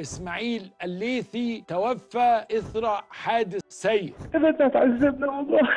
إسماعيل الليثي توفى إثر حادث سيء. كانت هتعذبنا والله.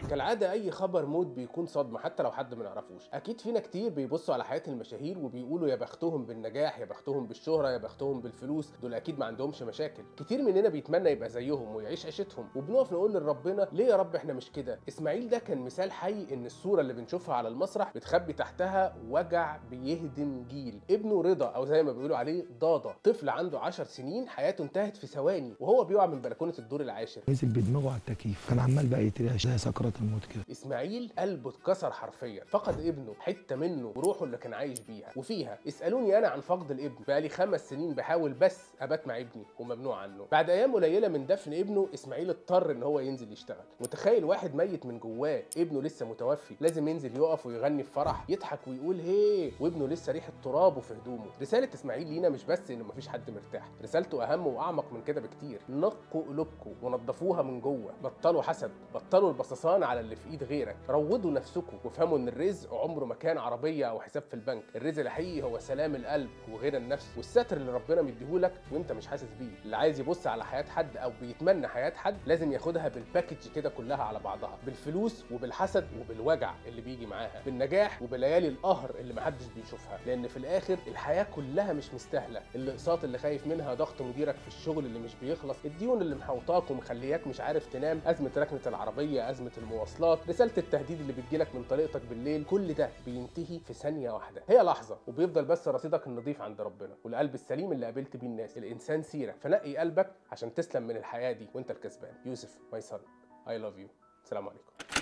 كالعادة أي خبر موت بيكون صدمة حتى لو حد ما نعرفوش. أكيد فينا كتير بيبصوا على حياة المشاهير وبيقولوا يا بختهم بالنجاح، يا بختهم بالشهرة، يا بختهم بالفلوس، دول أكيد ما عندهمش مشاكل. كتير مننا بيتمنى يبقى زيهم ويعيش عيشتهم، وبنقف نقول لربنا ليه يا رب إحنا مش كده؟ إسماعيل ده كان مثال حي إن الصورة اللي بنشوفها على المسرح بتخبي تحتها وجع بيهدم جيل. ابنه رضا أو زي ما بيقولوا عليه ضاضة، طفل عنده 10 سنين حياته انتهت في ثواني وهو بيقع من بلكونة الدور العاشر. نزل بدماغه على التكييف، كان عمال بقى يترعش زي سكرات الموت كده. اسماعيل قلبه اتكسر حرفيا، فقد ابنه حته منه وروحه اللي كان عايش بيها. وفيها اسالوني انا عن فقد الابن، بقالي 5 سنين بحاول بس ابات مع ابني وممنوع عنه. بعد ايام قليله من دفن ابنه اسماعيل اضطر ان هو ينزل يشتغل. متخيل واحد ميت من جواه، ابنه لسه متوفي، لازم ينزل يقف ويغني في فرح، يضحك ويقول هي، وابنه لسه ريحه ترابه في هدومه. رساله اسماعيل لينا مش بس ان مفيش حد مرتاح، رسالته اهم واعمق من كده بكتير. نقوا قلوبكم ونضفوها من جوه، بطلوا حسد، بطلوا البصصان على اللي في ايد غيرك، روضوا نفسكم وافهموا ان الرزق عمره ما كان عربيه او حساب في البنك. الرزق الحقيقي هو سلام القلب وغنى النفس والستر اللي ربنا مديهولك وانت مش حاسس بيه. اللي عايز يبص على حياه حد او بيتمنى حياه حد لازم ياخدها بالباكج كده كلها على بعضها، بالفلوس وبالحسد وبالوجع اللي بيجي معاها، بالنجاح وبليالي القهر اللي محدش بيشوفها. لان في الاخر الحياه كلها مش مستاهله. الاقساط اللي خايف منها، ضغط مديرك في الشغل اللي مش بيخلص، الديون اللي محوطاك ومخلياك مش عارف تنام، ازمه ركنه العربيه، ازمه المواصلات، رساله التهديد اللي بتجيلك من طريقتك بالليل، كل ده بينتهي في ثانيه واحده. هي لحظه وبيفضل بس رصيدك النظيف عند ربنا والقلب السليم اللي قابلت بيه الناس. الانسان سيره، فنقي قلبك عشان تسلم من الحياه دي وانت الكسبان. يوسف ماي son I love you. السلام عليكم.